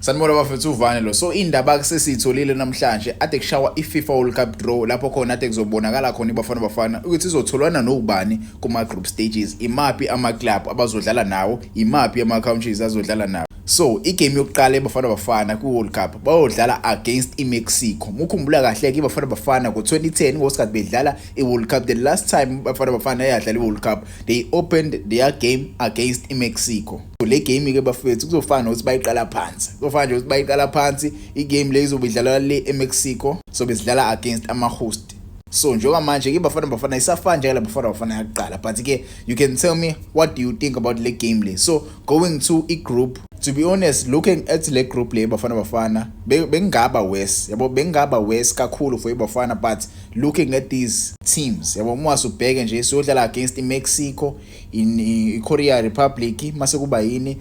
Sanibona bafethu uvane lo. So indaba kusesitholile namhlanje ade kushawa iFIFA World Cup draw lapho khona ade kuzobonakala khona iBafana ukuthi izotholwana nobani kuma group stages. Imapi ama club abazodlala nawo, imapi ama countries azodlala nawo. So igame yokuqala eBafana ku World Cup bayodlala against iMexico. Mukhumbula kahle ke iBafana ngo2010 ngosikhathi bedlala iWorld Cup. The last time iBafana yadlala iWorld Cup, they opened their game against iMexico. So le game ke bafethu kuzofana ukuthi bayiqala phansi. Kuzofana nje ukuthi bayiqala phansi igame le izobidlala le eMexico. So besidlala against ama host. So njengoba manje ke iBafana isafana nje iBafana yaqala, but ke you can tell me what do you think about le game le. So going to a group, to be honest, looking at le group le Bafana bengaba worse, yabo bengaba worse kakhulu for iBafana, but looking at these teams, yabo mwase ubheke nje siyodlala against iMexico, in Korea Republic, mase kuba yini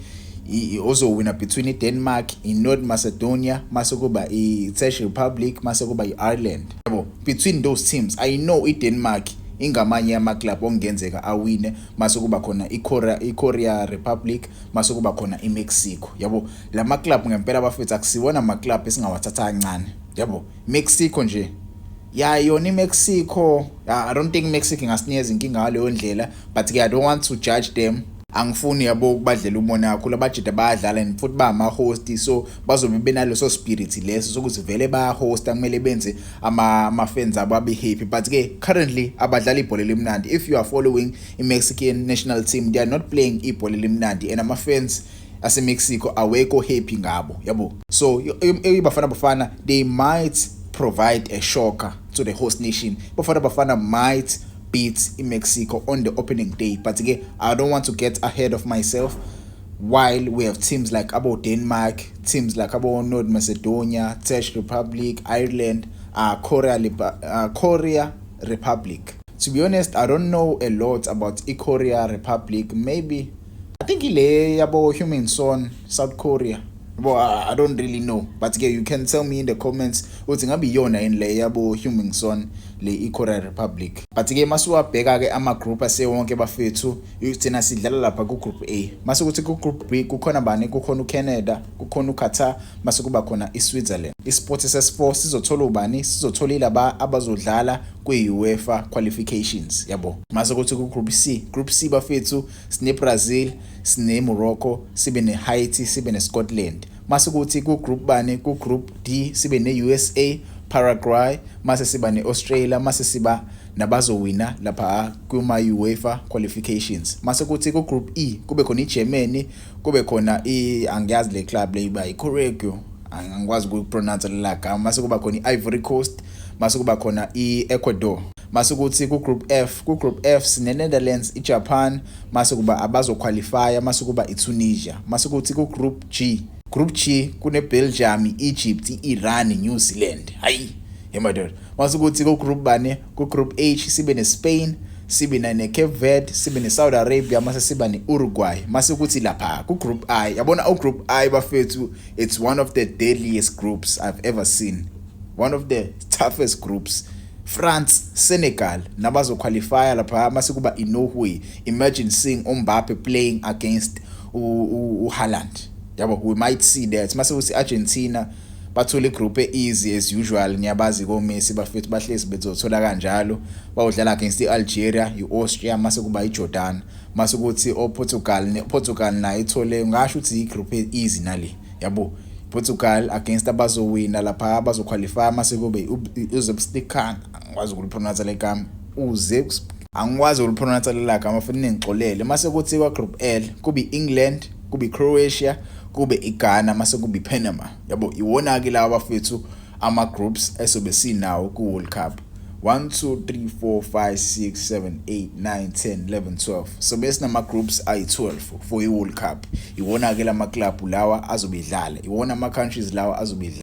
also winner between Denmark, in North Macedonia, mase kuba Czech Republic, mase kuba Ireland. Yabo between those teams I know Denmark ingamanye ama club ongenzeka awine, mase kuba khona iKorea Republic, mase kuba khona iMexico. Yabo lama club ngempela bafethu akusiwona ama club esingawathatha kancane. Yabo Mexico nje ya yona iMexico, I don't think Mexico ingasinikeza inkinga ngaleyo ndlela, but I don't want to judge them. Angifuni yabo ukubadlela umona kakhulu abajida bayadlala and futhi ba ama host, so bazobe benalo so spirit leso sokuthi vele ba host kumele benze ama fans abo abe happy. But ke currently abadlala ibhola lemnandi. If you are following i-Mexican national team, they are not playing ibhola lemnandi and ama fans ase Mexico awekho happy ngabo, yabo. So iBafana they might provide a shocker to the host nation. Bafana might beat in Mexico on the opening day, but again I don't want to get ahead of myself. While we have teams like about Denmark, teams like about North Macedonia, Czech Republic, Ireland, Korea Republic. To be honest, I don't know a lot about Korea Republic. Maybe I think ile yabo Heung-min-son, South Korea. Well, I don't really know, but again you can tell me in the comments ukuthi ngabe yona in le yabo Heung-min-son le Korea Republic. But again masuwabheka ke ama group ase wonke bafethu, uthina sidlala lapha ku group A. Mase ku group B kukhona bani? Kukhona uCanada, kukhona uQatar, mase kuba khona iSwitzerland. iSports SS4 sizothola ubani? Sizothola laba abazodlala kwi-UEFA qualifications, yabo. Mase kuthi ku group C bafethu sine Brazil, sine Morocco, sibe ne Haiti, sibe ne Scotland. Mase kuthi ku group bani? Ku group D sibe ne USA, Paraguay, mase siba ne Australia, mase siba nabazowina lapha kuma UEFA qualifications. Mase kuthi ku group E kube khona iGermany, kube khona angiyazi le club le iba iCorego, angikwazi ukupronounce la gama. Mase kuba khona iVory Coast, mase kuba khona iEcuador. Mase kuthi ku group F sine Netherlands, iJapan, mase kuba abazoqualify, mase kuba iTunisia. Mase kuthi ku group G kune Belgium, Egypt, Iran, New Zealand. Hayi yemadoda. Mase kuthi ku group bane? Ku group H sibe ne Spain, sibe ne Cape Verde, sibe ne Saudi Arabia, mase siba ne Uruguay. Mase kuthi lapha ku group I, yabona group I bafethu, it's one of the deadliest groups I've ever seen. One of the toughest groups. France, Senegal nabazo qualify lapha mase kuba Norway. Imagine seeing Mbappe playing against Haaland. Yabo, we might see that. Mase kuthi Argentina bathole group easy as usual. Niyabazi ko Messi bafethu bahlezi bezothola kanjalo. Bawudlala against iAlgeria, iAustria, mase kuba iJordan. Mase kuthi Portugal na ithole ngasho ukuthi igroup easy nale. Yabo, Portugal against abazowina lapha abazoqualify, mase kube uZebstikhan, angikwazi ukulipronounce le gama, angikwazi ukulipronounce le gama futhi ningixolele. Mase kuthi kwa group L kube England, kube Croatia, kube iGhana, mase kube Panama. Yabo iwona ke laba bafethu ama groups esobe sinawo ku World Cup. 1 2 3 4 5 6 7 8 9 10 11 12. So bese nama groups ayi12 for iWorld Cup. Iwona ke lama club lawa azobidlala, iwona ama countries lawa azobidlala.